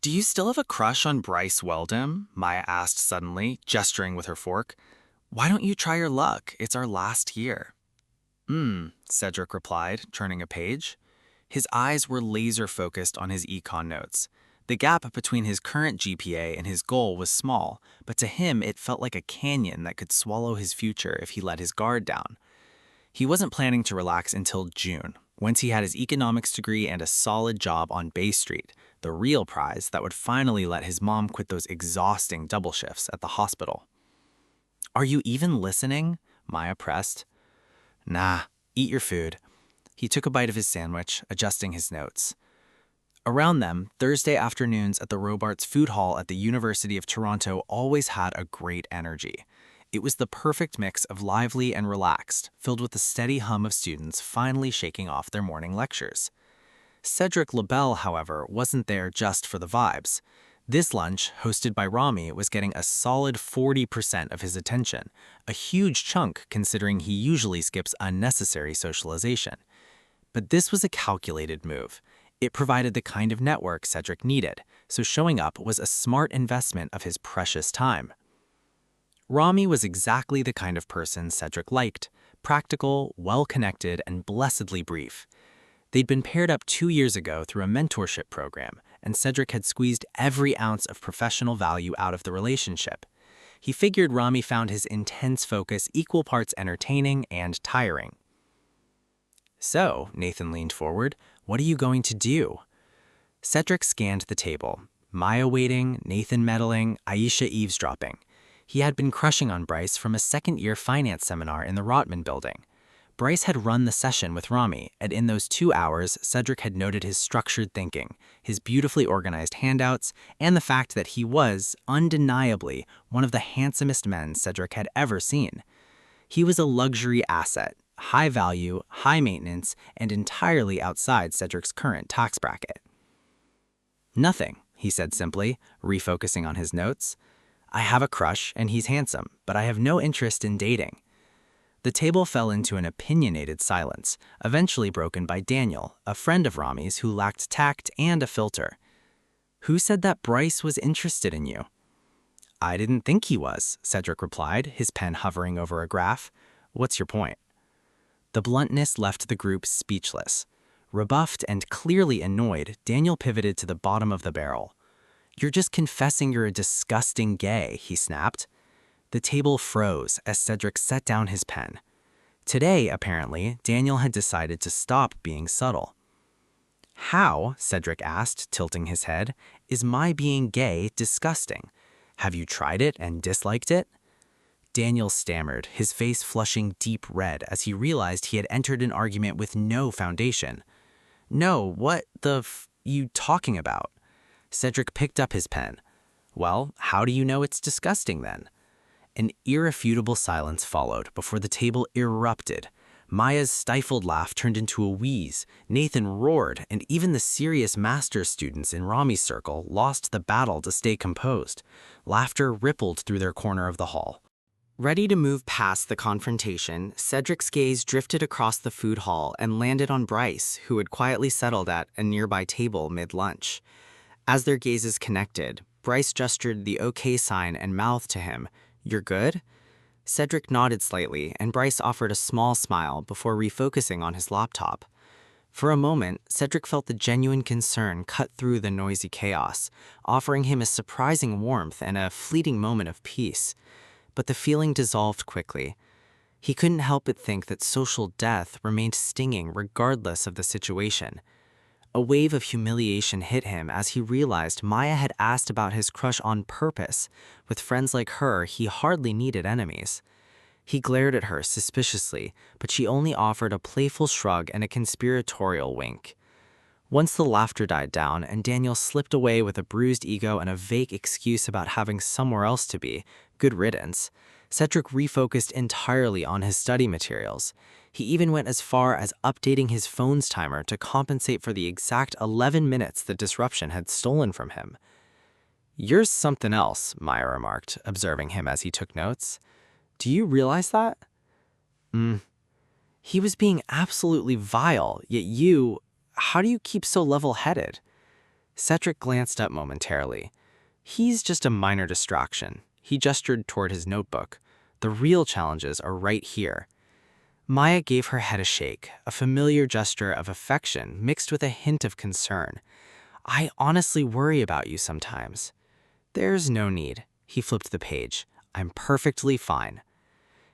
Do you still have a crush on Bryce Weldon? Maya asked suddenly, gesturing with her fork. Why don't you try your luck? It's our last year. Cedric replied, turning a page. His eyes were laser-focused on his econ notes. The gap between his current GPA and his goal was small, but to him it felt like a canyon that could swallow his future if he let his guard down. He wasn't planning to relax until June, once he had his economics degree and a solid job on Bay Street, the real prize that would finally let his mom quit those exhausting double shifts at the hospital. Are you even listening? Maya pressed. Nah, eat your food. He took a bite of his sandwich, adjusting his notes. Around them, Thursday afternoons at the Robarts Food Hall at the University of Toronto always had a great energy. It was the perfect mix of lively and relaxed, filled with the steady hum of students finally shaking off their morning lectures. Cedric LaBelle, however, wasn't there just for the vibes. This lunch, hosted by Rami, was getting a solid 40% of his attention, a huge chunk considering he usually skips unnecessary socialization. But this was a calculated move. It provided the kind of network Cedric needed, so showing up was a smart investment of his precious time. Rami was exactly the kind of person Cedric liked, practical, well-connected, and blessedly brief. They'd been paired up 2 years ago through a mentorship program, and Cedric had squeezed every ounce of professional value out of the relationship. He figured Rami found his intense focus equal parts entertaining and tiring. So, Nathan leaned forward, what are you going to do? Cedric scanned the table. Maya waiting, Nathan meddling, Aisha eavesdropping. He had been crushing on Brice from a second-year finance seminar in the Rotman building. Brice had run the session with Rami, and in those 2 hours, Cedric had noted his structured thinking, his beautifully organized handouts, and the fact that he was, undeniably, one of the handsomest men Cedric had ever seen. He was a luxury asset, high value, high maintenance, and entirely outside Cedric's current tax bracket. Nothing, he said simply, refocusing on his notes. I have a crush, and he's handsome, but I have no interest in dating. The table fell into an opinionated silence, eventually broken by Daniel, a friend of Rami's who lacked tact and a filter. Who said that Brice was interested in you? I didn't think he was, Cedric replied, his pen hovering over a graph. What's your point? The bluntness left the group speechless. Rebuffed and clearly annoyed, Daniel pivoted to the bottom of the barrel. You're just confessing you're a disgusting gay, he snapped. The table froze as Cedric set down his pen. Today, apparently, Daniel had decided to stop being subtle. How, Cedric asked, tilting his head, is my being gay disgusting? Have you tried it and disliked it? Daniel stammered, his face flushing deep red as he realized he had entered an argument with no foundation. No, what the you talking about? Cedric picked up his pen. Well, how do you know it's disgusting then? An irrefutable silence followed before the table erupted. Maya's stifled laugh turned into a wheeze, Nathan roared, and even the serious master's students in Rami's circle lost the battle to stay composed. Laughter rippled through their corner of the hall. Ready to move past the confrontation, Cedric's gaze drifted across the food hall and landed on Brice, who had quietly settled at a nearby table mid-lunch. As their gazes connected, Brice gestured the OK sign and mouthed to him, "You're good?" Cedric nodded slightly, and Brice offered a small smile before refocusing on his laptop. For a moment, Cedric felt the genuine concern cut through the noisy chaos, offering him a surprising warmth and a fleeting moment of peace. But the feeling dissolved quickly. He couldn't help but think that social death remained stinging regardless of the situation. A wave of humiliation hit him as he realized Maya had asked about his crush on purpose. With friends like her, he hardly needed enemies. He glared at her suspiciously, but she only offered a playful shrug and a conspiratorial wink. Once the laughter died down and Daniel slipped away with a bruised ego and a vague excuse about having somewhere else to be, good riddance, Cedric refocused entirely on his study materials. He even went as far as updating his phone's timer to compensate for the exact 11 minutes the disruption had stolen from him. "You're something else," Maya remarked, observing him as he took notes. "Do you realize that?" He was being absolutely vile, yet how do you keep so level-headed?" Cedric glanced up momentarily. He's just a minor distraction. He gestured toward his notebook. The real challenges are right here. Maya gave her head a shake, a familiar gesture of affection mixed with a hint of concern. I honestly worry about you sometimes. There's no need. He flipped the page. I'm perfectly fine.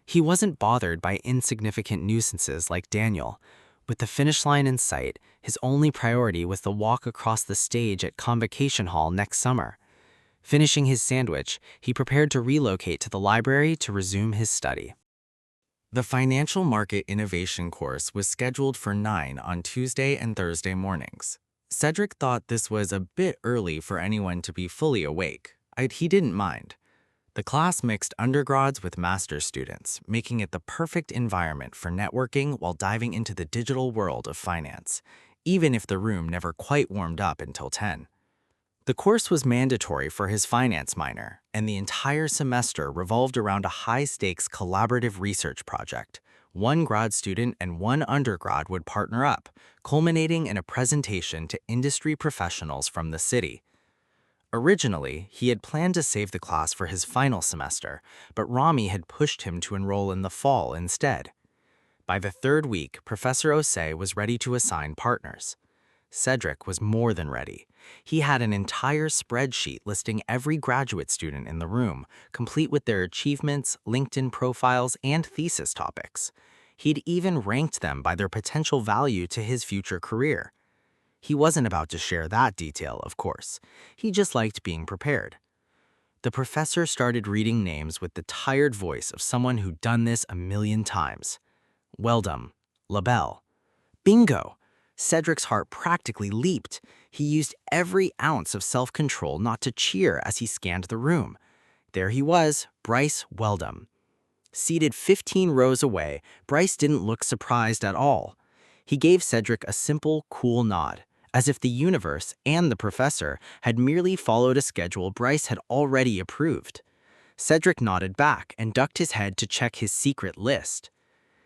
He wasn't bothered by insignificant nuisances like Daniel. With the finish line in sight, his only priority was the walk across the stage at Convocation Hall next summer. Finishing his sandwich, he prepared to relocate to the library to resume his study. The Financial Market Innovation course was scheduled for 9 on Tuesday and Thursday mornings. Cedric thought this was a bit early for anyone to be fully awake. He didn't mind. The class mixed undergrads with master's students, making it the perfect environment for networking while diving into the digital world of finance, even if the room never quite warmed up until 10. The course was mandatory for his finance minor, and the entire semester revolved around a high-stakes collaborative research project. One grad student and one undergrad would partner up, culminating in a presentation to industry professionals from the city. Originally, he had planned to save the class for his final semester, but Rami had pushed him to enroll in the fall instead. By the third week, Professor Osei was ready to assign partners. Cedric was more than ready. He had an entire spreadsheet listing every graduate student in the room, complete with their achievements, LinkedIn profiles, and thesis topics. He'd even ranked them by their potential value to his future career. He wasn't about to share that detail, of course. He just liked being prepared. The professor started reading names with the tired voice of someone who'd done this a million times. Weldon, LaBelle. Bingo! Cedric's heart practically leaped. He used every ounce of self-control not to cheer as he scanned the room. There he was, Brice Weldon. Seated 15 rows away, Brice didn't look surprised at all. He gave Cedric a simple, cool nod, as if the universe and the professor had merely followed a schedule Brice had already approved. Cedric nodded back and ducked his head to check his secret list.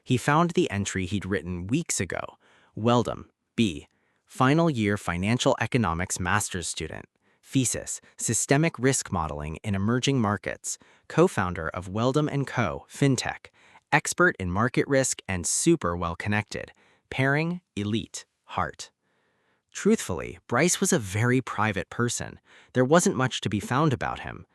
He found the entry he'd written weeks ago. Weldon, B. Final year financial economics master's student. Thesis, Systemic Risk Modeling in Emerging Markets. Co-founder of Weldon & Co. FinTech. Expert in market risk and super well-connected. Pairing, elite, heart. Truthfully, Brice was a very private person. There wasn't much to be found about him.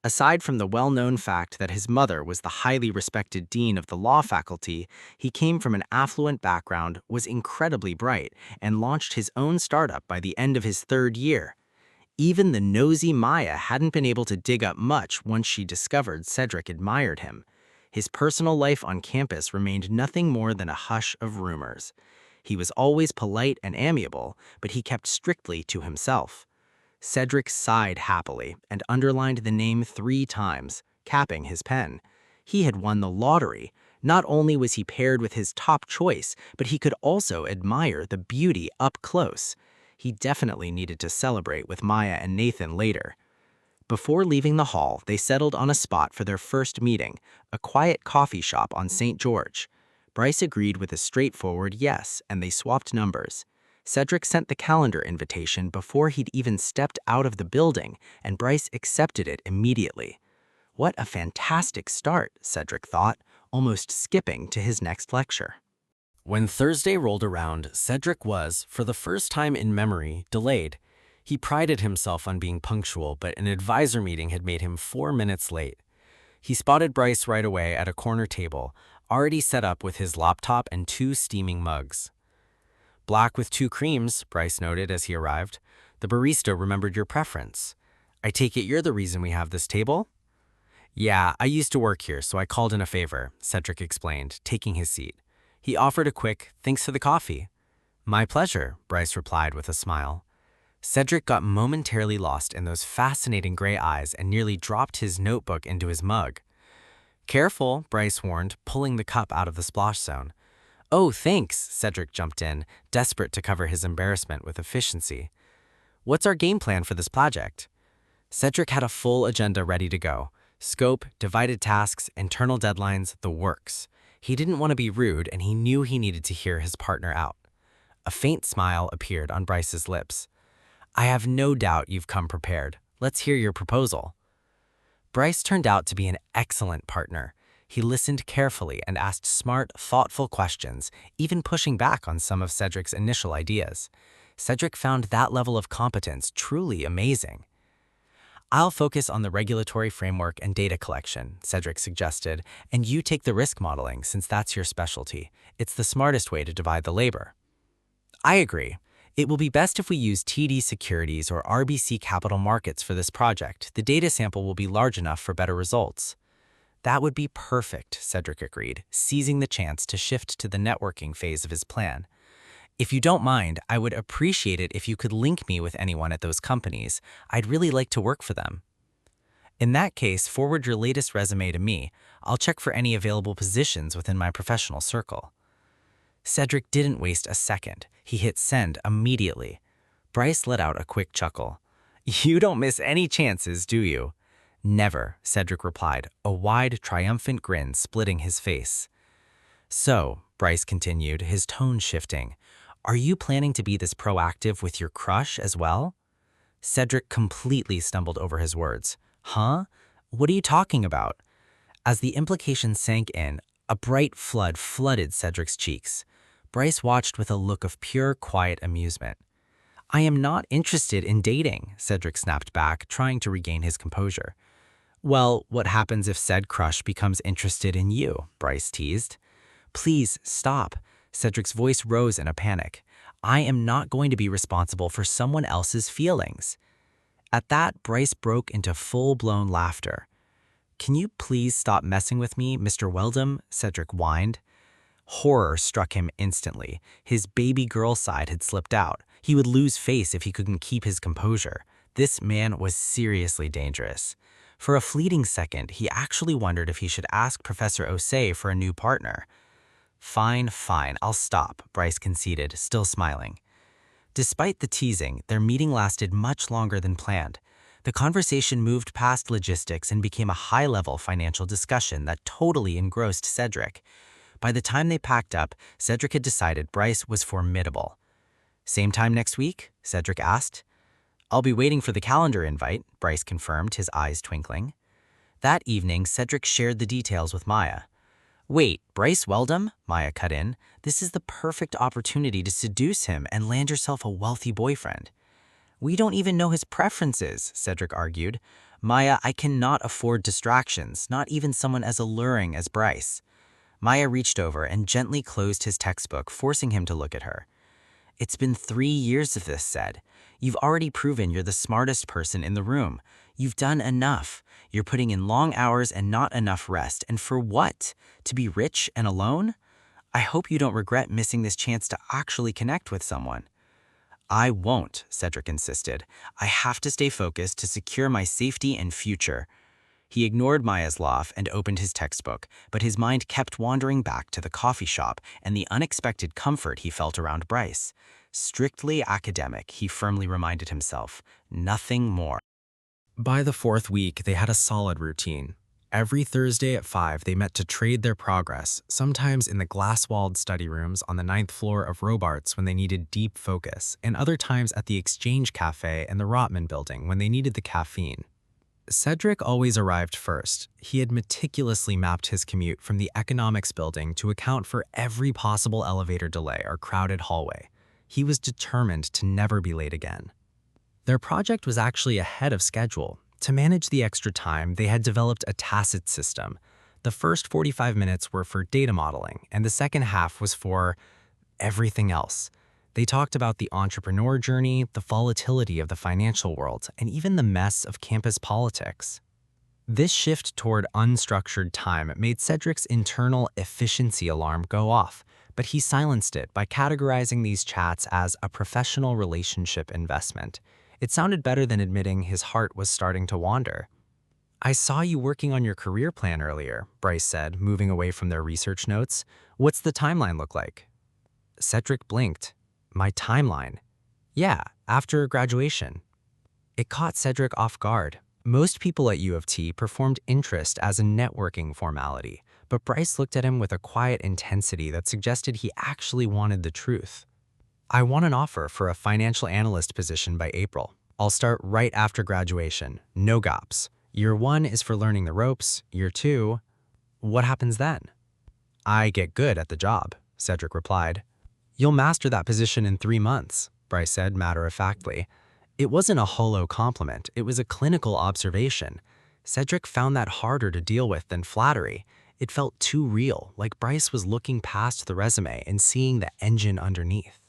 Aside from the well-known fact that his mother was the highly respected dean of the law faculty, he came from an affluent background, was incredibly bright, and launched his own startup by the end of his third year. Even the nosy Maya hadn't been able to dig up much once she discovered Cedric admired him. His personal life on campus remained nothing more than a hush of rumors. He was always polite and amiable, but he kept strictly to himself. Cedric sighed happily and underlined the name 3 times, capping his pen. He had won the lottery. Not only was he paired with his top choice, but he could also admire the beauty up close. He definitely needed to celebrate with Maya and Nathan later. Before leaving the hall, they settled on a spot for their first meeting, a quiet coffee shop on St. George. Brice agreed with a straightforward yes, and they swapped numbers. Cedric sent the calendar invitation before he'd even stepped out of the building, and Brice accepted it immediately. What a fantastic start, Cedric thought, almost skipping to his next lecture. When Thursday rolled around, Cedric was, for the first time in memory, delayed. He prided himself on being punctual, but an advisor meeting had made him 4 minutes late. He spotted Brice right away at a corner table, already set up with his laptop and 2 steaming mugs. "Black with 2 creams, Brice noted as he arrived. "The barista remembered your preference. I take it you're the reason we have this table?" "Yeah, I used to work here, so I called in a favor," Cedric explained, taking his seat. He offered a quick, "Thanks for the coffee." "My pleasure," Brice replied with a smile. Cedric got momentarily lost in those fascinating gray eyes and nearly dropped his notebook into his mug. "Careful," Brice warned, pulling the cup out of the splash zone. "Oh, thanks," Cedric jumped in, desperate to cover his embarrassment with efficiency. "What's our game plan for this project?" Cedric had a full agenda ready to go. Scope, divided tasks, internal deadlines, the works. He didn't want to be rude, and he knew he needed to hear his partner out. A faint smile appeared on Brice's lips. I have no doubt you've come prepared. Let's hear your proposal. Brice turned out to be an excellent partner. He listened carefully and asked smart, thoughtful questions, even pushing back on some of Cedric's initial ideas. Cedric found that level of competence truly amazing. I'll focus on the regulatory framework and data collection, Cedric suggested, and you take the risk modeling since that's your specialty. It's the smartest way to divide the labor. I agree. It will be best if we use TD Securities or RBC Capital Markets for this project. The data sample will be large enough for better results. That would be perfect, Cedric agreed, seizing the chance to shift to the networking phase of his plan. If you don't mind, I would appreciate it if you could link me with anyone at those companies. I'd really like to work for them. In that case, forward your latest resume to me. I'll check for any available positions within my professional circle. Cedric didn't waste a second. He hit send immediately. Brice let out a quick chuckle. You don't miss any chances, do you? Never, Cedric replied, a wide, triumphant grin splitting his face. So, Brice continued, his tone shifting, are you planning to be this proactive with your crush as well? Cedric completely stumbled over his words. Huh? What are you talking about? As the implication sank in, a bright flood flooded Cedric's cheeks. Brice watched with a look of pure, quiet amusement. I am not interested in dating, Cedric snapped back, trying to regain his composure. Well, what happens if said crush becomes interested in you? Brice teased. Please, stop. Cedric's voice rose in a panic. I am not going to be responsible for someone else's feelings. At that, Brice broke into full-blown laughter. Can you please stop messing with me, Mr. Weldon? Cedric whined. Horror struck him instantly. His baby girl side had slipped out. He would lose face if he couldn't keep his composure. This man was seriously dangerous. For a fleeting second, he actually wondered if he should ask Professor Osei for a new partner. Fine, I'll stop, Brice conceded, still smiling. Despite the teasing, their meeting lasted much longer than planned. The conversation moved past logistics and became a high-level financial discussion that totally engrossed Cedric. By the time they packed up, Cedric had decided Brice was formidable. Same time next week? Cedric asked. I'll be waiting for the calendar invite, Brice confirmed, his eyes twinkling. That evening, Cedric shared the details with Maya. Wait, Brice Weldon? Maya cut in. This is the perfect opportunity to seduce him and land yourself a wealthy boyfriend. We don't even know his preferences, Cedric argued. Maya, I cannot afford distractions, not even someone as alluring as Brice. Maya reached over and gently closed his textbook, forcing him to look at her. It's been 3 years of this, said. You've already proven you're the smartest person in the room. You've done enough. You're putting in long hours and not enough rest. And for what? To be rich and alone? I hope you don't regret missing this chance to actually connect with someone. I won't, Cedric insisted. I have to stay focused to secure my safety and future. He ignored Maya's laugh and opened his textbook, but his mind kept wandering back to the coffee shop and the unexpected comfort he felt around Brice. Strictly academic, he firmly reminded himself, nothing more. By the 4th week, they had a solid routine. Every Thursday at 5, they met to trade their progress, sometimes in the glass-walled study rooms on the 9th floor of Robarts when they needed deep focus, and other times at the Exchange Cafe and the Rotman building when they needed the caffeine. Cedric always arrived first. He had meticulously mapped his commute from the economics building to account for every possible elevator delay or crowded hallway. He was determined to never be late again. Their project was actually ahead of schedule. To manage the extra time, they had developed a tacit system. The first 45 minutes were for data modeling, and the second half was for everything else. They talked about the entrepreneur journey, the volatility of the financial world, and even the mess of campus politics. This shift toward unstructured time made Cedric's internal efficiency alarm go off, but he silenced it by categorizing these chats as a professional relationship investment. It sounded better than admitting his heart was starting to wander. I saw you working on your career plan earlier, Brice said, moving away from their research notes. What's the timeline look like? Cedric blinked. My timeline? Yeah, after graduation. It caught Cedric off guard. Most people at U of T performed interest as a networking formality, but Brice looked at him with a quiet intensity that suggested he actually wanted the truth. I want an offer for a financial analyst position by April. I'll start right after graduation, no gaps. Year 1 is for learning the ropes, year 2, what happens then? I get good at the job, Cedric replied. You'll master that position in 3 months, Brice said matter-of-factly. It wasn't a hollow compliment, it was a clinical observation. Cedric found that harder to deal with than flattery. It felt too real, like Brice was looking past the resume and seeing the engine underneath.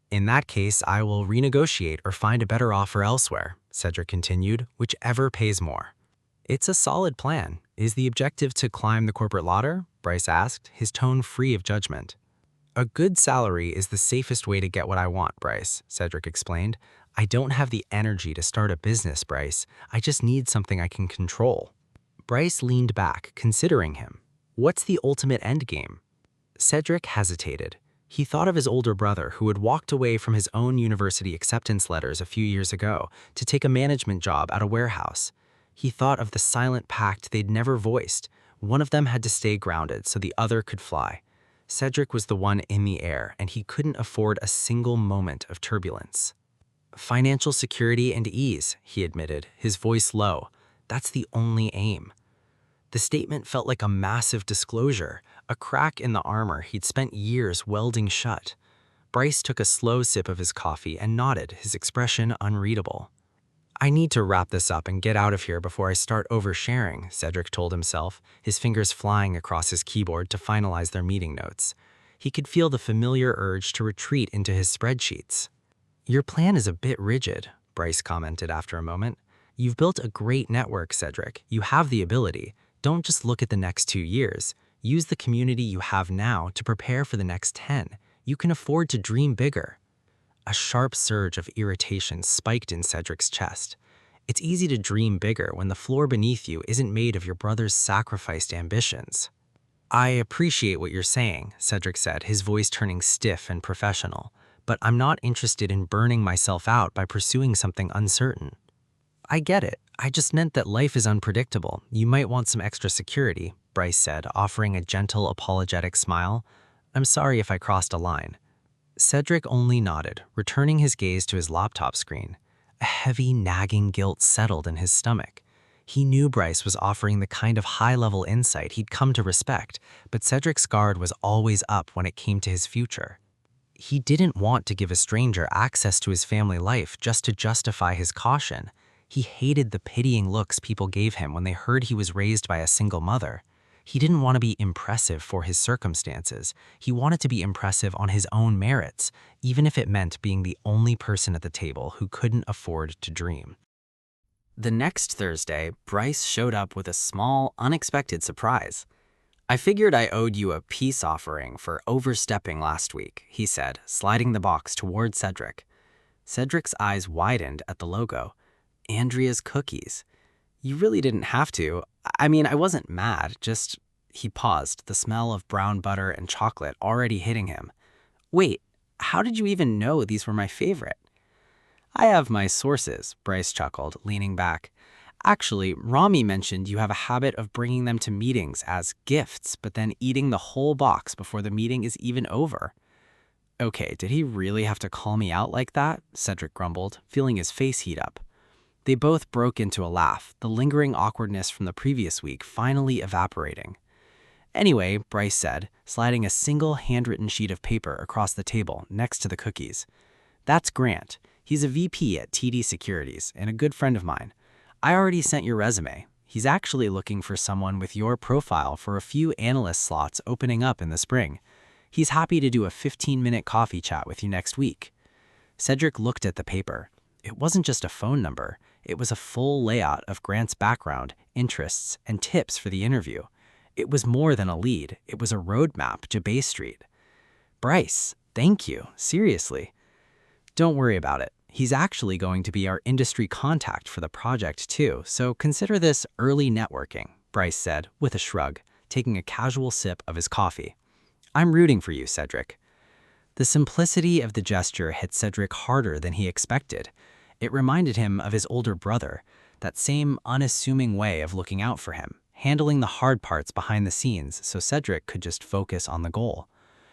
In that case, I will renegotiate or find a better offer elsewhere, Cedric continued, whichever pays more. It's a solid plan. Is the objective to climb the corporate ladder? Brice asked, his tone free of judgment. A good salary is the safest way to get what I want, Brice, Cedric explained. I don't have the energy to start a business, Brice. I just need something I can control. Brice leaned back, considering him. What's the ultimate endgame? Cedric hesitated. He thought of his older brother who had walked away from his own university acceptance letters a few years ago to take a management job at a warehouse. He thought of the silent pact they'd never voiced. One of them had to stay grounded so the other could fly. Cedric was the one in the air, and he couldn't afford a single moment of turbulence. Financial security and ease, he admitted, his voice low. That's the only aim. The statement felt like a massive disclosure, a crack in the armor he'd spent years welding shut. Brice took a slow sip of his coffee and nodded, his expression unreadable. I need to wrap this up and get out of here before I start oversharing, Cedric told himself, his fingers flying across his keyboard to finalize their meeting notes. He could feel the familiar urge to retreat into his spreadsheets. Your plan is a bit rigid, Brice commented after a moment. You've built a great network, Cedric. You have the ability. Don't just look at the next 2 years. Use the community you have now to prepare for the next 10. You can afford to dream bigger. A sharp surge of irritation spiked in Cedric's chest. It's easy to dream bigger when the floor beneath you isn't made of your brother's sacrificed ambitions. I appreciate what you're saying, Cedric said, his voice turning stiff and professional, but I'm not interested in burning myself out by pursuing something uncertain. I get it. I just meant that life is unpredictable. You might want some extra security, Brice said, offering a gentle, apologetic smile. I'm sorry if I crossed a line. Cedric only nodded, returning his gaze to his laptop screen. A heavy, nagging guilt settled in his stomach. He knew Brice was offering the kind of high-level insight he'd come to respect, but Cedric's guard was always up when it came to his future. He didn't want to give a stranger access to his family life just to justify his caution. He hated the pitying looks people gave him when they heard he was raised by a single mother. He didn't want to be impressive for his circumstances. He wanted to be impressive on his own merits, even if it meant being the only person at the table who couldn't afford to dream. The next Thursday, Brice showed up with a small, unexpected surprise. I figured I owed you a peace offering for overstepping last week, he said, sliding the box toward Cedric. Cedric's eyes widened at the logo. Andrea's cookies. You really didn't have to. I mean, I wasn't mad, just... He paused, the smell of brown butter and chocolate already hitting him. Wait, how did you even know these were my favorite? I have my sources, Brice chuckled, leaning back. Actually, Rami mentioned you have a habit of bringing them to meetings as gifts, but then eating the whole box before the meeting is even over. Okay, did he really have to call me out like that? Cedric grumbled, feeling his face heat up. They both broke into a laugh, the lingering awkwardness from the previous week finally evaporating. Anyway, Brice said, sliding a single handwritten sheet of paper across the table next to the cookies. That's Grant. He's a VP at TD Securities and a good friend of mine. I already sent your resume. He's actually looking for someone with your profile for a few analyst slots opening up in the spring. He's happy to do a 15-minute coffee chat with you next week. Cedric looked at the paper. It wasn't just a phone number. It was a full layout of Grant's background, interests, and tips for the interview. It was more than a lead. It was a roadmap to Bay Street. Brice, thank you. Seriously. Don't worry about it. He's actually going to be our industry contact for the project too, so consider this early networking, Brice said, with a shrug, taking a casual sip of his coffee. I'm rooting for you, Cedric. The simplicity of the gesture hit Cedric harder than he expected. It reminded him of his older brother, that same unassuming way of looking out for him, handling the hard parts behind the scenes so Cedric could just focus on the goal.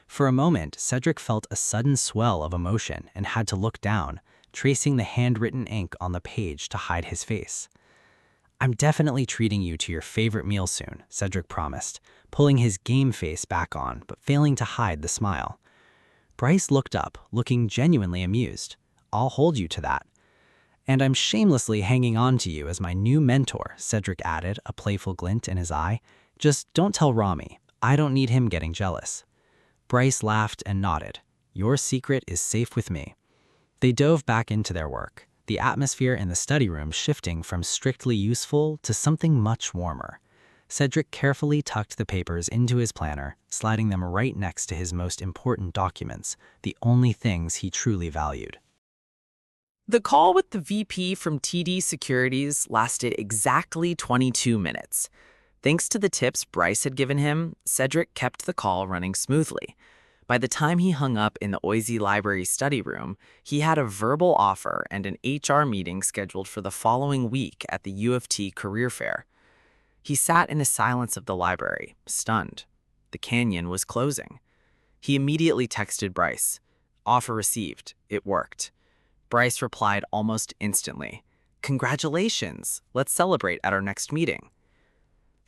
For a moment, Cedric felt a sudden swell of emotion and had to look down, tracing the handwritten ink on the page to hide his face. "I'm definitely treating you to your favorite meal soon," Cedric promised, pulling his game face back on but failing to hide the smile. Brice looked up, looking genuinely amused. "I'll hold you to that." "And I'm shamelessly hanging on to you as my new mentor," Cedric added, a playful glint in his eye. "Just don't tell Rami. I don't need him getting jealous." Brice laughed and nodded. "Your secret is safe with me." They dove back into their work, the atmosphere in the study room shifting from strictly useful to something much warmer. Cedric carefully tucked the papers into his planner, sliding them right next to his most important documents, the only things he truly valued. The call with the VP from TD Securities lasted exactly 22 minutes. Thanks to the tips Brice had given him, Cedric kept the call running smoothly. By the time he hung up in the Oisey Library study room, he had a verbal offer and an HR meeting scheduled for the following week at the U of T career fair. He sat in the silence of the library, stunned. The canyon was closing. He immediately texted Brice. "Offer received. It worked." Brice replied almost instantly. "Congratulations! Let's celebrate at our next meeting."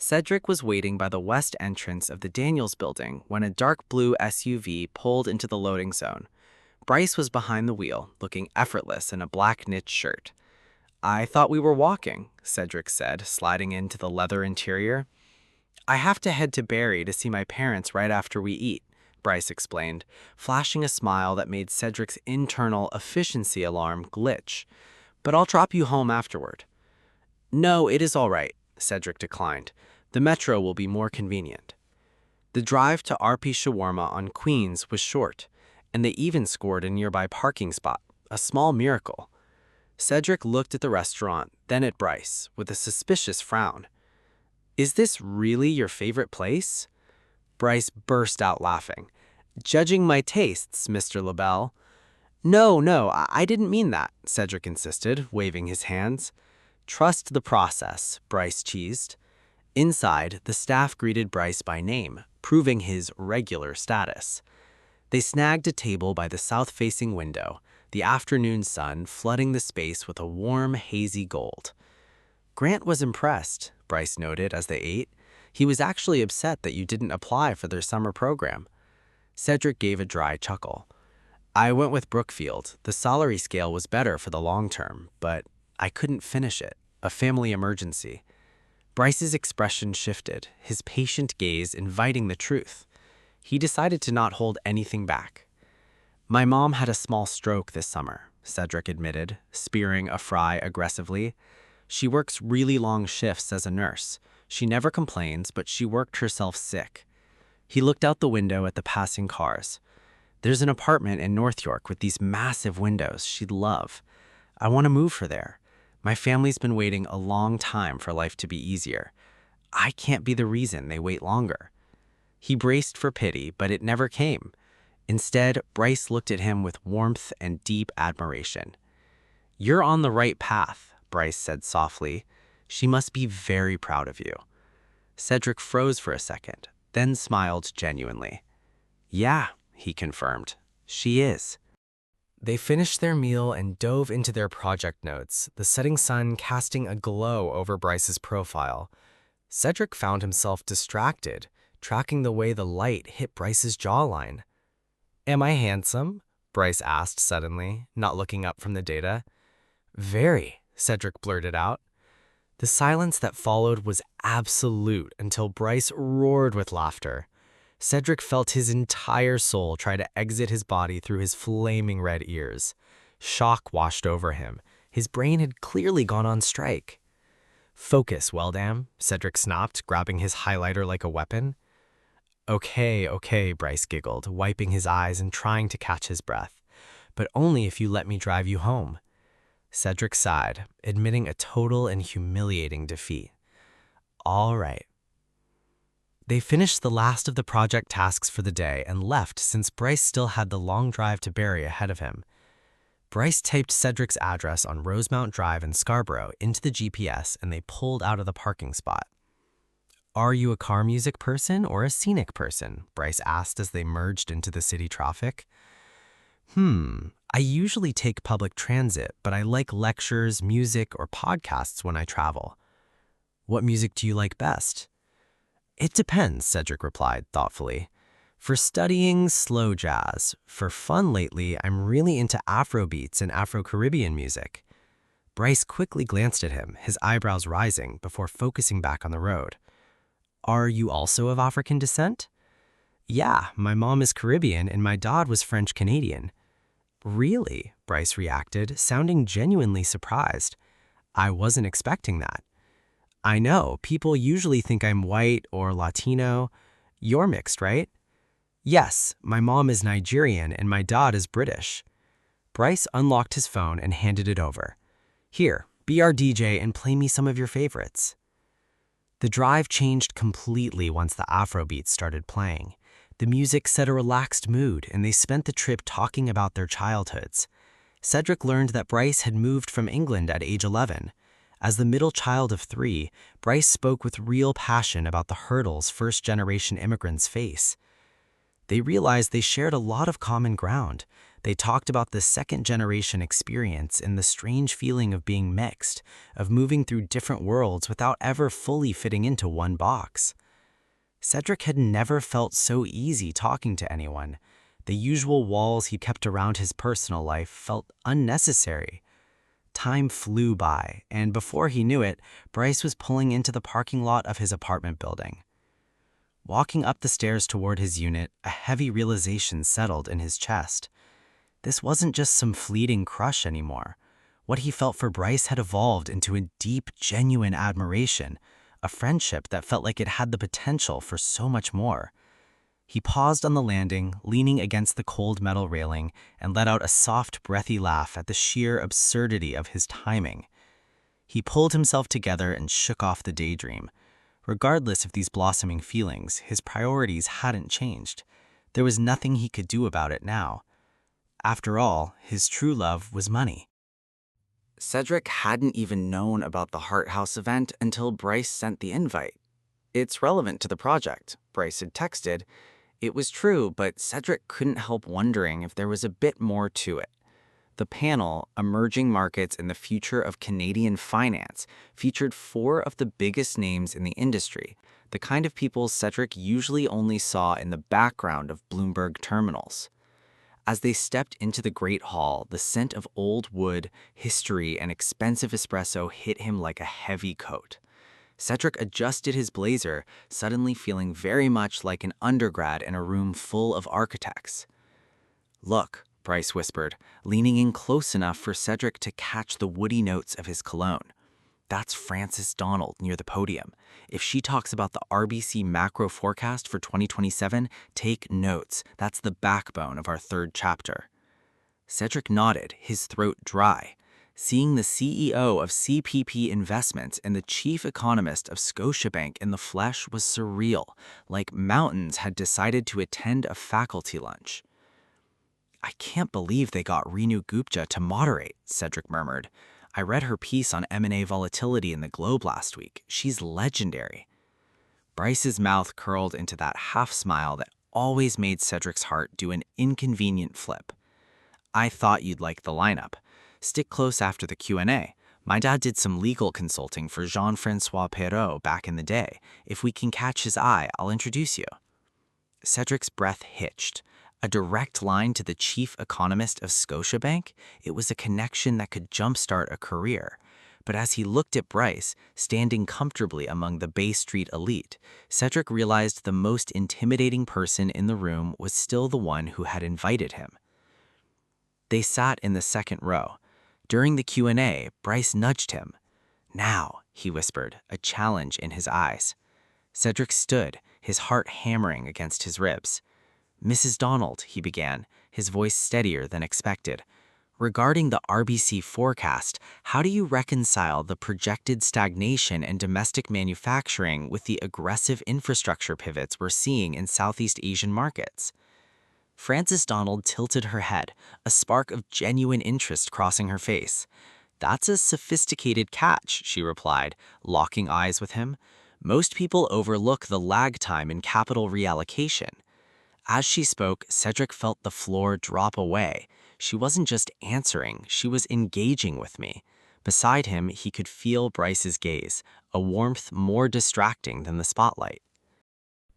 Cedric was waiting by the west entrance of the Daniels building when a dark blue SUV pulled into the loading zone. Brice was behind the wheel, looking effortless in a black knit shirt. "I thought we were walking," Cedric said, sliding into the leather interior. "I have to head to Barrie to see my parents right after we eat," Brice explained, flashing a smile that made Cedric's internal efficiency alarm glitch. "But I'll drop you home afterward." "No, it is all right," Cedric declined. "The metro will be more convenient." The drive to RP Shawarma on Queens was short, and they even scored a nearby parking spot, a small miracle. Cedric looked at the restaurant, then at Brice, with a suspicious frown. "Is this really your favorite place?" Brice burst out laughing. "Judging my tastes, Mr. LaBelle." No, I didn't mean that," Cedric insisted, waving his hands. "Trust the process," Brice cheesed. Inside, the staff greeted Brice by name, proving his regular status. They snagged a table by the south-facing window, the afternoon sun flooding the space with a warm, hazy gold. "Grant was impressed," Brice noted as they ate. "He was actually upset that you didn't apply for their summer program." Cedric gave a dry chuckle. "I went with Brookfield. The salary scale was better for the long term, but I couldn't finish it. A family emergency." Brice's expression shifted, his patient gaze inviting the truth. He decided to not hold anything back. "My mom had a small stroke this summer," Cedric admitted, spearing a fry aggressively. "She works really long shifts as a nurse. She never complains, but she worked herself sick." He looked out the window at the passing cars. "There's an apartment in North York with these massive windows she'd love. I want to move her there. My family's been waiting a long time for life to be easier. I can't be the reason they wait longer." He braced for pity, but it never came. Instead, Brice looked at him with warmth and deep admiration. "You're on the right path," Brice said softly. "She must be very proud of you." Cedric froze for a second, then smiled genuinely. "Yeah," he confirmed, "she is." They finished their meal and dove into their project notes, the setting sun casting a glow over Brice's profile. Cedric found himself distracted, tracking the way the light hit Brice's jawline. "Am I handsome?" Brice asked suddenly, not looking up from the data. "Very," Cedric blurted out. The silence that followed was absolute until Brice roared with laughter. Cedric felt his entire soul try to exit his body through his flaming red ears. Shock washed over him. His brain had clearly gone on strike. "Focus, Weldam," Cedric snapped, grabbing his highlighter like a weapon. Okay, Brice giggled, wiping his eyes and trying to catch his breath. "But only if you let me drive you home." Cedric sighed, admitting a total and humiliating defeat. "All right." They finished the last of the project tasks for the day and left since Brice still had the long drive to Barrie ahead of him. Brice typed Cedric's address on Rosemount Drive in Scarborough into the GPS and they pulled out of the parking spot. Are you a car music person or a scenic person? Brice asked as they merged into the city traffic. I usually take public transit, but I like lectures, music, or podcasts when I travel. What music do you like best? It depends, Cedric replied thoughtfully. For studying, slow jazz. For fun lately, I'm really into Afrobeats and Afro-Caribbean music. Brice quickly glanced at him, his eyebrows rising, before focusing back on the road. Are you also of African descent? Yeah, my mom is Caribbean and my dad was French-Canadian. Really? Brice reacted, sounding genuinely surprised. I wasn't expecting that. I know, people usually think I'm white or Latino. You're mixed, right? Yes, my mom is Nigerian and my dad is British. Brice unlocked his phone and handed it over. Here, be our DJ and play me some of your favorites. The drive changed completely once the Afrobeats started playing. The music set a relaxed mood, and they spent the trip talking about their childhoods. Cedric learned that Brice had moved from England at age 11. As the middle child of 3, Brice spoke with real passion about the hurdles first-generation immigrants face. They realized they shared a lot of common ground. They talked about the second-generation experience and the strange feeling of being mixed, of moving through different worlds without ever fully fitting into one box. Cedric had never felt so easy talking to anyone. The usual walls he kept around his personal life felt unnecessary. Time flew by, and before he knew it, Brice was pulling into the parking lot of his apartment building. Walking up the stairs toward his unit, a heavy realization settled in his chest. This wasn't just some fleeting crush anymore. What he felt for Brice had evolved into a deep, genuine admiration, a friendship that felt like it had the potential for so much more. He paused on the landing, leaning against the cold metal railing, and let out a soft, breathy laugh at the sheer absurdity of his timing. He pulled himself together and shook off the daydream. Regardless of these blossoming feelings, his priorities hadn't changed. There was nothing he could do about it now. After all, his true love was money. Cedric hadn't even known about the Heart House event until Brice sent the invite. It's relevant to the project, Brice had texted. It was true, but Cedric couldn't help wondering if there was a bit more to it. The panel, Emerging Markets and the Future of Canadian Finance, featured 4 of the biggest names in the industry, the kind of people Cedric usually only saw in the background of Bloomberg terminals. As they stepped into the Great Hall, the scent of old wood, history, and expensive espresso hit him like a heavy coat. Cedric adjusted his blazer, suddenly feeling very much like an undergrad in a room full of architects. "Look," Brice whispered, leaning in close enough for Cedric to catch the woody notes of his cologne. "That's Frances Donald near the podium. If she talks about the RBC macro forecast for 2027, take notes. That's the backbone of our 3rd chapter." Cedric nodded, his throat dry. Seeing the CEO of CPP Investments and the chief economist of Scotiabank in the flesh was surreal, like mountains had decided to attend a faculty lunch. "I can't believe they got Renu Gupta to moderate," Cedric murmured. "I read her piece on M&A volatility in the Globe last week. She's legendary." Brice's mouth curled into that half-smile that always made Cedric's heart do an inconvenient flip. "I thought you'd like the lineup. Stick close after the Q&A. My dad did some legal consulting for Jean-Francois Perrault back in the day. If we can catch his eye, I'll introduce you." Cedric's breath hitched. A direct line to the chief economist of Scotiabank? It was a connection that could jumpstart a career. But as he looked at Brice, standing comfortably among the Bay Street elite, Cedric realized the most intimidating person in the room was still the one who had invited him. They sat in the 2nd row. During the Q&A, Brice nudged him. "Now," he whispered, a challenge in his eyes. Cedric stood, his heart hammering against his ribs. "Mrs. Donald," he began, his voice steadier than expected. "Regarding the RBC forecast, how do you reconcile the projected stagnation in domestic manufacturing with the aggressive infrastructure pivots we're seeing in Southeast Asian markets?" Frances Donald tilted her head, a spark of genuine interest crossing her face. "That's a sophisticated catch," she replied, locking eyes with him. Most people overlook the lag time in capital reallocation. As she spoke, Cedric felt the floor drop away. She wasn't just answering, she was engaging with me. Beside him, he could feel Brice's gaze, a warmth more distracting than the spotlight.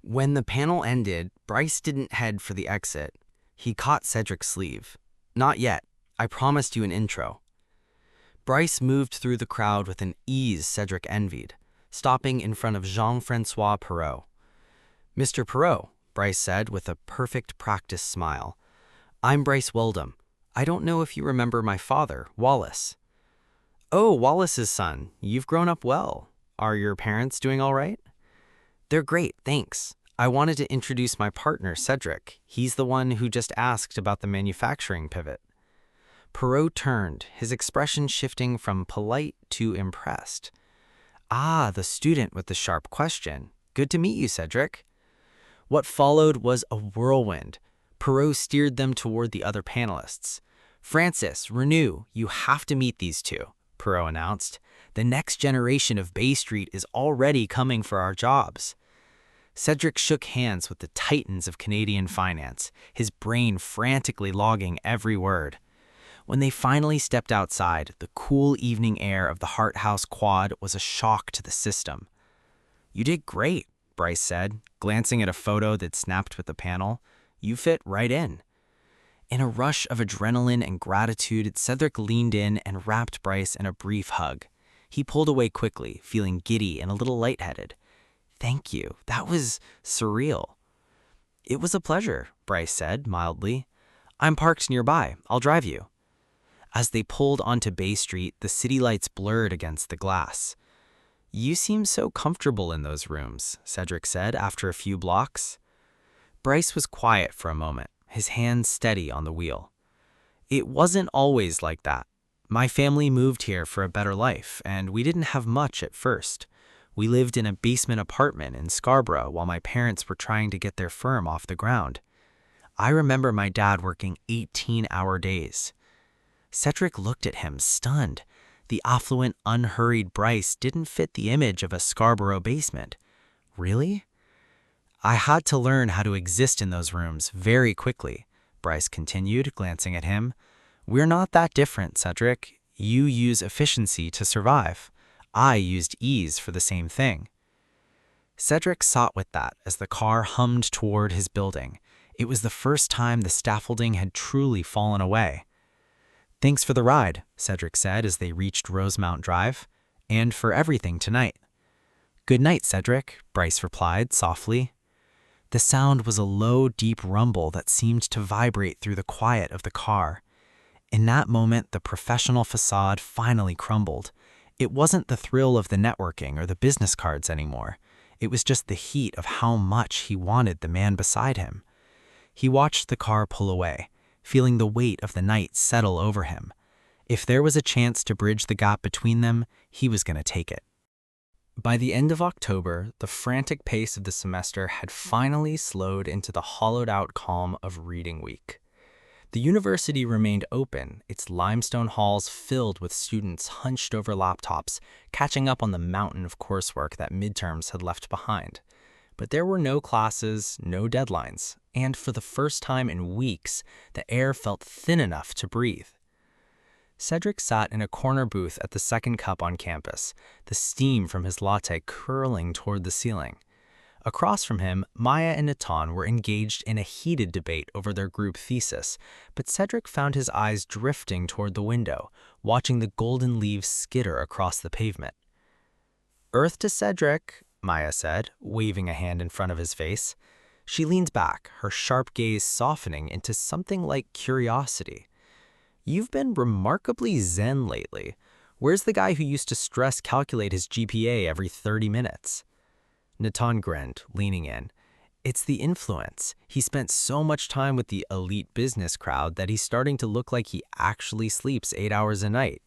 When the panel ended, Brice didn't head for the exit. He caught Cedric's sleeve. "Not yet. I promised you an intro." Brice moved through the crowd with an ease Cedric envied, stopping in front of Jean-Francois Perrault. "Mr. Perrault," Brice said with a perfect practice smile. "I'm Brice Weldon. I don't know if you remember my father, Wallace." "Oh, Wallace's son. You've grown up well. Are your parents doing all right?" "They're great, thanks. I wanted to introduce my partner, Cedric. He's the one who just asked about the manufacturing pivot." Perrault turned, his expression shifting from polite to impressed. "Ah, the student with the sharp question. Good to meet you, Cedric." What followed was a whirlwind. Perrault steered them toward the other panelists. "Francis, Renew, you have to meet these two," Perrault announced. "The next generation of Bay Street is already coming for our jobs." Cedric shook hands with the titans of Canadian finance, his brain frantically logging every word. When they finally stepped outside, the cool evening air of the Hart House quad was a shock to the system. "You did great," Brice said, glancing at a photo that snapped with the panel. "You fit right in." In a rush of adrenaline and gratitude, Cedric leaned in and wrapped Brice in a brief hug. He pulled away quickly, feeling giddy and a little lightheaded. "Thank you. That was surreal." "It was a pleasure," Brice said mildly. "I'm parked nearby. I'll drive you." As they pulled onto Bay Street, the city lights blurred against the glass. "You seem so comfortable in those rooms," Cedric said after a few blocks. Brice was quiet for a moment, his hands steady on the wheel. "It wasn't always like that. My family moved here for a better life, and we didn't have much at first. We lived in a basement apartment in Scarborough while my parents were trying to get their firm off the ground. I remember my dad working 18-hour days." Cedric looked at him, stunned. The affluent, unhurried Brice didn't fit the image of a Scarborough basement. "Really?" "I had to learn how to exist in those rooms very quickly," Brice continued, glancing at him. "We're not that different, Cedric. You use efficiency to survive. I used ease for the same thing." Cedric sat with that as the car hummed toward his building. It was the first time the scaffolding had truly fallen away. "Thanks for the ride," Cedric said as they reached Rosemount Drive. "And for everything tonight." "Good night, Cedric," Brice replied softly. The sound was a low, deep rumble that seemed to vibrate through the quiet of the car. In that moment, the professional facade finally crumbled. It wasn't the thrill of the networking or the business cards anymore. It was just the heat of how much he wanted the man beside him. He watched the car pull away, feeling the weight of the night settle over him. If there was a chance to bridge the gap between them, he was going to take it. By the end of October, the frantic pace of the semester had finally slowed into the hollowed-out calm of reading week. The university remained open, its limestone halls filled with students hunched over laptops, catching up on the mountain of coursework that midterms had left behind. But there were no classes, no deadlines, and for the first time in weeks, the air felt thin enough to breathe. Cedric sat in a corner booth at the second cup on campus, the steam from his latte curling toward the ceiling. Across from him, Maya and Natan were engaged in a heated debate over their group thesis, but Cedric found his eyes drifting toward the window, watching the golden leaves skitter across the pavement. "Earth to Cedric," Maya said, waving a hand in front of his face. She leaned back, her sharp gaze softening into something like curiosity. "You've been remarkably zen lately. Where's the guy who used to stress calculate his GPA every 30 minutes? Natan grinned, leaning in. "It's the influence. He spent so much time with the elite business crowd that he's starting to look like he actually sleeps 8 hours a night."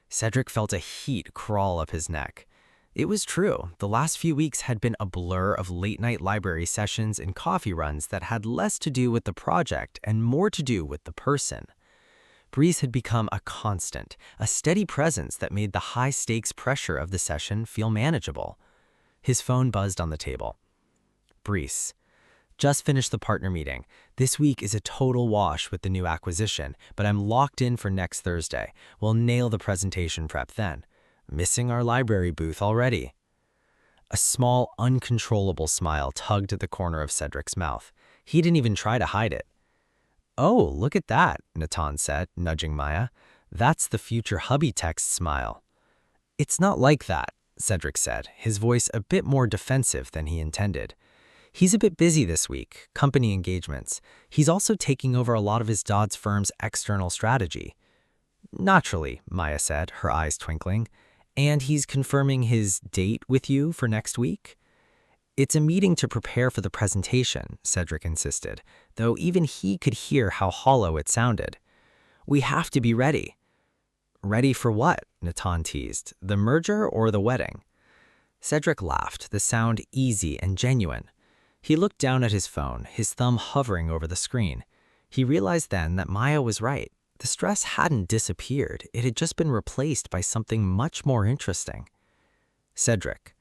Cedric felt a heat crawl up his neck. It was true. The last few weeks had been a blur of late-night library sessions and coffee runs that had less to do with the project and more to do with the person. Brice had become a constant, a steady presence that made the high-stakes pressure of the session feel manageable. His phone buzzed on the table. Brice. Just finished the partner meeting. This week is a total wash with the new acquisition, but I'm locked in for next Thursday. We'll nail the presentation prep then. Missing our library booth already. A small, uncontrollable smile tugged at the corner of Cedric's mouth. He didn't even try to hide it. "Oh, look at that," Natan said, nudging Maya. "That's the future hubby text smile." "It's not like that," Cedric said, his voice a bit more defensive than he intended. "He's a bit busy this week, company engagements. He's also taking over a lot of his dad's firm's external strategy." "Naturally," Maya said, her eyes twinkling. "And he's confirming his date with you for next week?" "It's a meeting to prepare for the presentation," Cedric insisted, though even he could hear how hollow it sounded. "We have to be ready." "Ready for what?" Natan teased. "The merger or the wedding?" Cedric laughed, the sound easy and genuine. He looked down at his phone, his thumb hovering over the screen. He realized then that Maya was right. The stress hadn't disappeared. It had just been replaced by something much more interesting. "Cedric,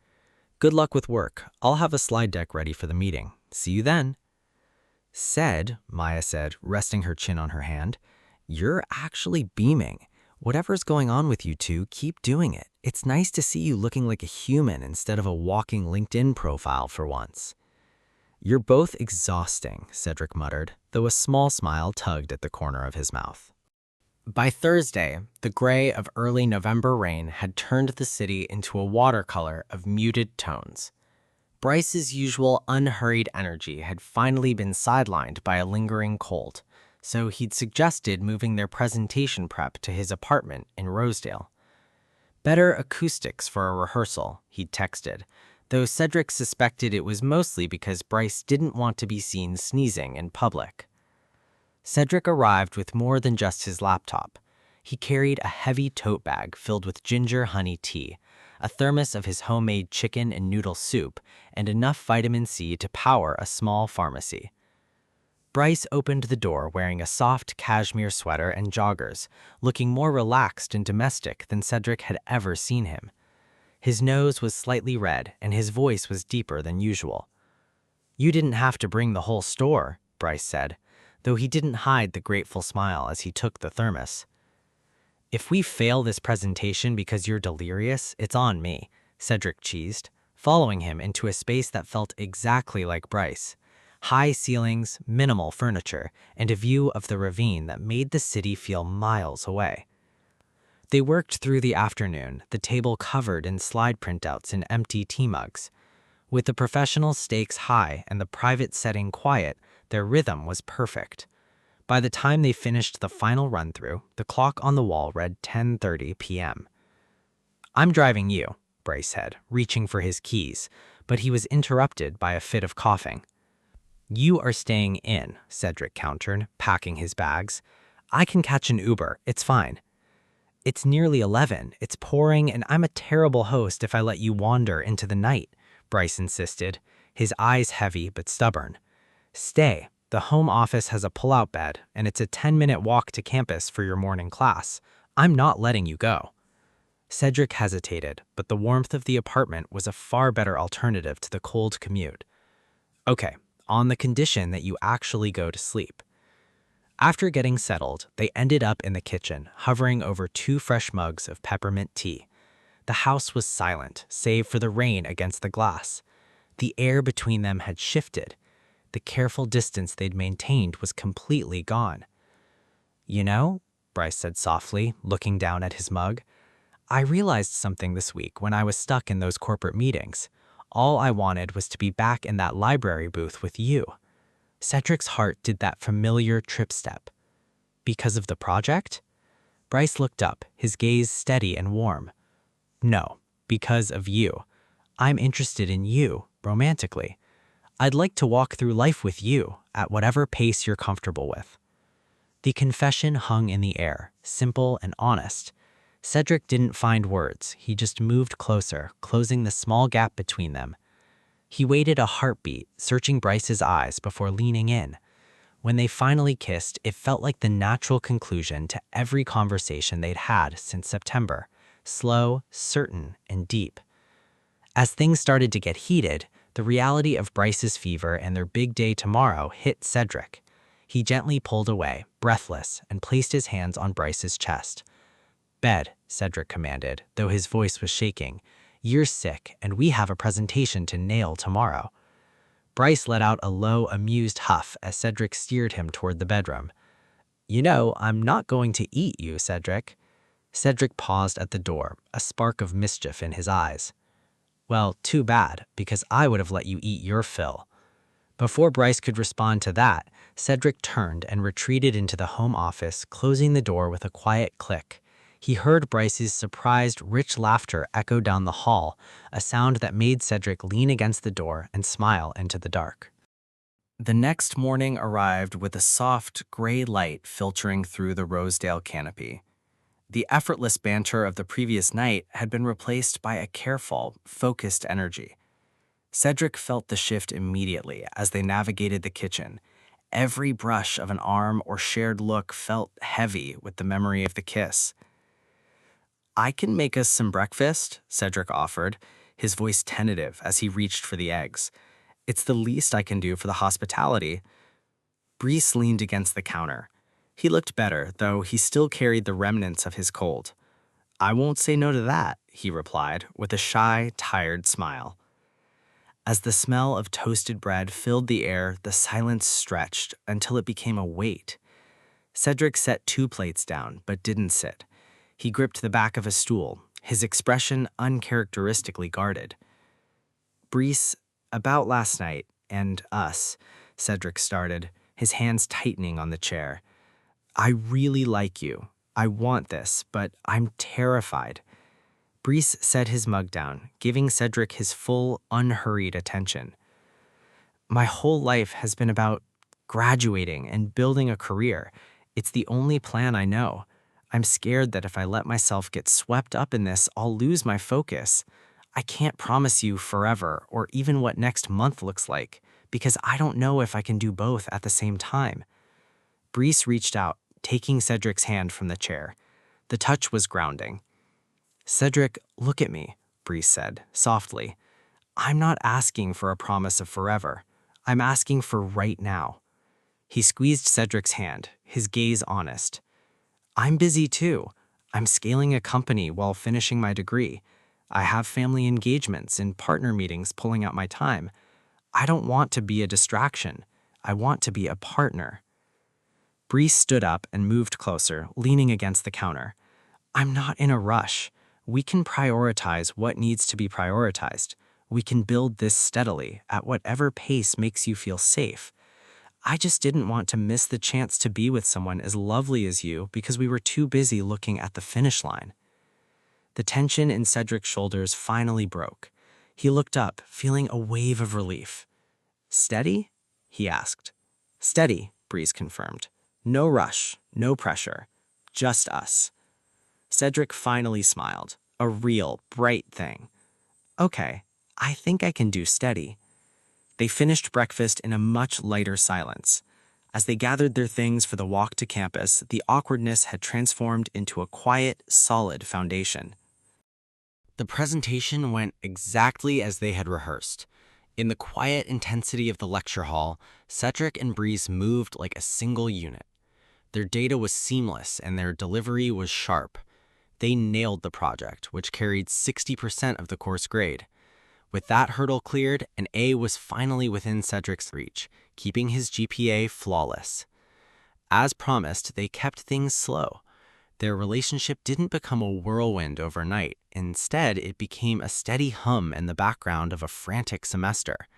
good luck with work. I'll have a slide deck ready for the meeting. See you then." Maya said, resting her chin on her hand, "you're actually beaming. Whatever's going on with you two, keep doing it. It's nice to see you looking like a human instead of a walking LinkedIn profile for once." "You're both exhausting," Cedric muttered, though a small smile tugged at the corner of his mouth. By Thursday, the gray of early November rain had turned the city into a watercolor of muted tones. Brice's usual unhurried energy had finally been sidelined by a lingering cold, so he'd suggested moving their presentation prep to his apartment in Rosedale. "Better acoustics for a rehearsal," he'd texted, though Cedric suspected it was mostly because Brice didn't want to be seen sneezing in public. Cedric arrived with more than just his laptop. He carried a heavy tote bag filled with ginger honey tea, a thermos of his homemade chicken and noodle soup, and enough vitamin C to power a small pharmacy. Brice opened the door wearing a soft cashmere sweater and joggers, looking more relaxed and domestic than Cedric had ever seen him. His nose was slightly red, and his voice was deeper than usual. "You didn't have to bring the whole store," Brice said, though he didn't hide the grateful smile as he took the thermos. "If we fail this presentation because you're delirious, it's on me," Cedric cheesed, following him into a space that felt exactly like Brice. High ceilings, minimal furniture, and a view of the ravine that made the city feel miles away. They worked through the afternoon, the table covered in slide printouts and empty tea mugs. With the professional stakes high and the private setting quiet, their rhythm was perfect. By the time they finished the final run-through, the clock on the wall read 10:30 p.m. "I'm driving you," Brice said, reaching for his keys, but he was interrupted by a fit of coughing. "You are staying in," Cedric countered, packing his bags. "I can catch an Uber, it's fine." "It's nearly 11, it's pouring, and I'm a terrible host if I let you wander into the night," Brice insisted, his eyes heavy but stubborn. "Stay. The home office has a pull-out bed, and it's a 10-minute walk to campus for your morning class. I'm not letting you go." Cedric hesitated, but the warmth of the apartment was a far better alternative to the cold commute. "Okay, on the condition that you actually go to sleep." After getting settled, they ended up in the kitchen, hovering over 2 fresh mugs of peppermint tea. The house was silent, save for the rain against the glass. The air between them had shifted. The careful distance they'd maintained was completely gone. "You know," Brice said softly, looking down at his mug, "I realized something this week when I was stuck in those corporate meetings. All I wanted was to be back in that library booth with you." Cedric's heart did that familiar trip step. "Because of the project?" Brice looked up, his gaze steady and warm. "No, because of you. I'm interested in you, romantically. I'd like to walk through life with you, at whatever pace you're comfortable with." The confession hung in the air, simple and honest. Cedric didn't find words, he just moved closer, closing the small gap between them. He waited a heartbeat, searching Brice's eyes before leaning in. When they finally kissed, it felt like the natural conclusion to every conversation they'd had since September, slow, certain, and deep. As things started to get heated, the reality of Brice's fever and their big day tomorrow hit Cedric. He gently pulled away, breathless, and placed his hands on Brice's chest. "Bed," Cedric commanded, though his voice was shaking. "You're sick, and we have a presentation to nail tomorrow." Brice let out a low, amused huff as Cedric steered him toward the bedroom. "You know, I'm not going to eat you, Cedric." Cedric paused at the door, a spark of mischief in his eyes. "Well, too bad, because I would have let you eat your fill." Before Brice could respond to that, Cedric turned and retreated into the home office, closing the door with a quiet click. He heard Brice's surprised, rich laughter echo down the hall, a sound that made Cedric lean against the door and smile into the dark. The next morning arrived with a soft, gray light filtering through the Rosedale canopy. The effortless banter of the previous night had been replaced by a careful, focused energy. Cedric felt the shift immediately as they navigated the kitchen. Every brush of an arm or shared look felt heavy with the memory of the kiss. "I can make us some breakfast," Cedric offered, his voice tentative as he reached for the eggs. "It's the least I can do for the hospitality." Brice leaned against the counter. He looked better, though he still carried the remnants of his cold. "I won't say no to that," he replied, with a shy, tired smile. As the smell of toasted bread filled the air, the silence stretched until it became a weight. Cedric set 2 plates down, but didn't sit. He gripped the back of a stool, his expression uncharacteristically guarded. "Brice, about last night, and us," Cedric started, his hands tightening on the chair. "I really like you. I want this, but I'm terrified." Brice set his mug down, giving Cedric his full, unhurried attention. "My whole life has been about graduating and building a career. It's the only plan I know. I'm scared that if I let myself get swept up in this, I'll lose my focus. I can't promise you forever or even what next month looks like, because I don't know if I can do both at the same time." Brice reached out, taking Cedric's hand from the chair. The touch was grounding. "Cedric, look at me," Brice said, softly. "I'm not asking for a promise of forever. I'm asking for right now." He squeezed Cedric's hand, his gaze honest. "I'm busy too. I'm scaling a company while finishing my degree. I have family engagements and partner meetings pulling out my time. I don't want to be a distraction. I want to be a partner." Brice stood up and moved closer, leaning against the counter. "I'm not in a rush. We can prioritize what needs to be prioritized. We can build this steadily, at whatever pace makes you feel safe. I just didn't want to miss the chance to be with someone as lovely as you because we were too busy looking at the finish line." The tension in Cedric's shoulders finally broke. He looked up, feeling a wave of relief. "Steady?" he asked. "Steady," Brice confirmed. "No rush, no pressure. Just us." Cedric finally smiled, a real, bright thing. "Okay, I think I can do steady." They finished breakfast in a much lighter silence. As they gathered their things for the walk to campus, the awkwardness had transformed into a quiet, solid foundation. The presentation went exactly as they had rehearsed. In the quiet intensity of the lecture hall, Cedric and Brice moved like a single unit. Their data was seamless and their delivery was sharp. They nailed the project, which carried 60% of the course grade. With that hurdle cleared, an A was finally within Cedric's reach, keeping his GPA flawless. As promised, they kept things slow. Their relationship didn't become a whirlwind overnight. Instead, it became a steady hum in the background of a frantic semester.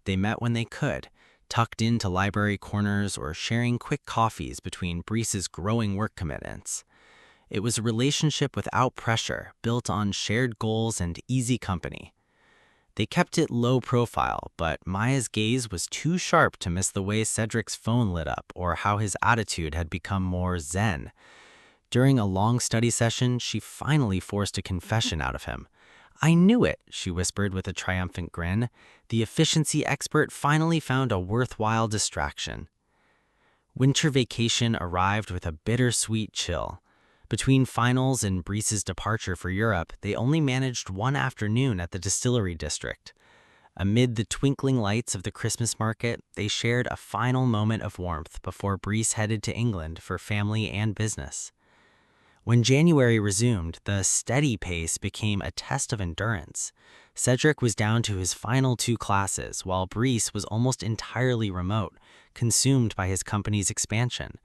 They met when they could, tucked into library corners or sharing quick coffees between Brice's growing work commitments. It was a relationship without pressure, built on shared goals and easy company. They kept it low profile, but Maya's gaze was too sharp to miss the way Cedric's phone lit up or how his attitude had become more zen. During a long study session, she finally forced a confession out of him. "I knew it," she whispered with a triumphant grin. The efficiency expert finally found a worthwhile distraction. Winter vacation arrived with a bittersweet chill. Between finals and Brice's departure for Europe, they only managed one afternoon at the distillery district. Amid the twinkling lights of the Christmas market, they shared a final moment of warmth before Brice headed to England for family and business. When January resumed, the steady pace became a test of endurance. Cedric was down to his final 2 classes, while Brice was almost entirely remote, consumed by his company's expansion.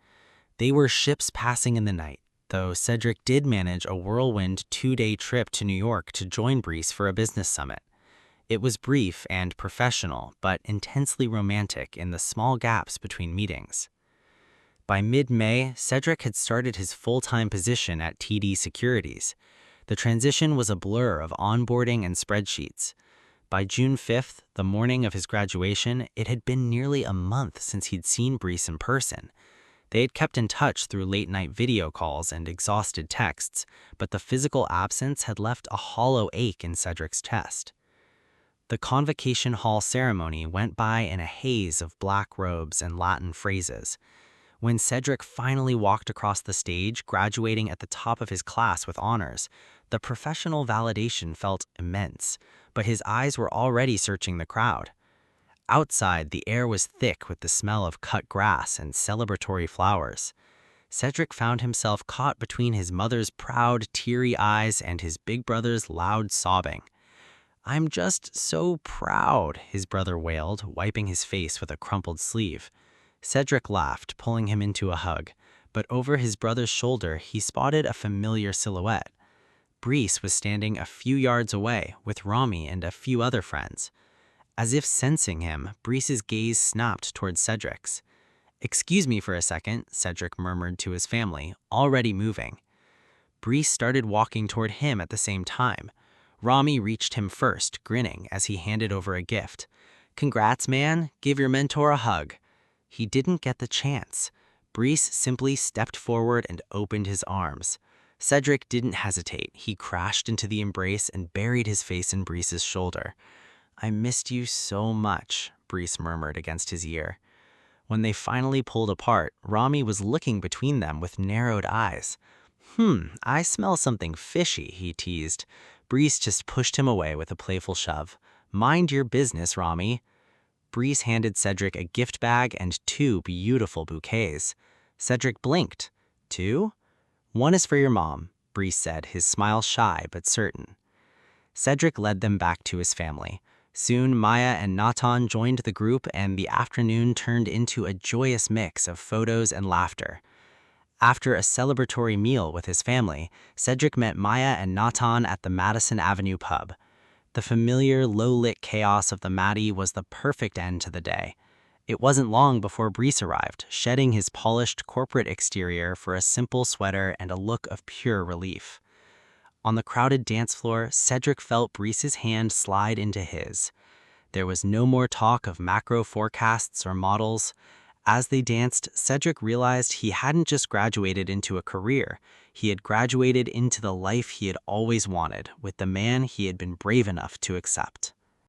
They were ships passing in the night, though Cedric did manage a whirlwind 2-day trip to New York to join Brice for a business summit. It was brief and professional, but intensely romantic in the small gaps between meetings. By mid-May, Cedric had started his full-time position at TD Securities. The transition was a blur of onboarding and spreadsheets. By June 5th, the morning of his graduation, it had been nearly a month since he'd seen Brice in person. They had kept in touch through late-night video calls and exhausted texts, but the physical absence had left a hollow ache in Cedric's chest. The convocation hall ceremony went by in a haze of black robes and Latin phrases. When Cedric finally walked across the stage, graduating at the top of his class with honors, the professional validation felt immense, but his eyes were already searching the crowd. Outside, the air was thick with the smell of cut grass and celebratory flowers. Cedric found himself caught between his mother's proud, teary eyes and his big brother's loud sobbing. "I'm just so proud," his brother wailed, wiping his face with a crumpled sleeve. Cedric laughed, pulling him into a hug, but over his brother's shoulder he spotted a familiar silhouette. Brice was standing a few yards away with Rami and a few other friends. As if sensing him, Brice's gaze snapped towards Cedric's. "Excuse me for a second," Cedric murmured to his family, already moving. Brice started walking toward him at the same time. Rami reached him first, grinning as he handed over a gift. "Congrats, man. Give your mentor a hug." He didn't get the chance. Brice simply stepped forward and opened his arms. Cedric didn't hesitate. He crashed into the embrace and buried his face in Brice's shoulder. "I missed you so much," Brice murmured against his ear. When they finally pulled apart, Rami was looking between them with narrowed eyes. I smell something fishy," he teased. Brice just pushed him away with a playful shove. "Mind your business, Rami." Brice handed Cedric a gift bag and 2 beautiful bouquets. Cedric blinked. "2? One is for your mom," Brice said, his smile shy but certain. Cedric led them back to his family. Soon Maya and Natan joined the group and the afternoon turned into a joyous mix of photos and laughter. After a celebratory meal with his family, Cedric met Maya and Natan at the Madison Avenue pub. The familiar, low-lit chaos of the Maddie was the perfect end to the day. It wasn't long before Brice arrived, shedding his polished corporate exterior for a simple sweater and a look of pure relief. On the crowded dance floor, Cedric felt Brice's hand slide into his. There was no more talk of macro forecasts or models. As they danced, Cedric realized he hadn't just graduated into a career. He had graduated into the life he had always wanted, with the man he had been brave enough to accept.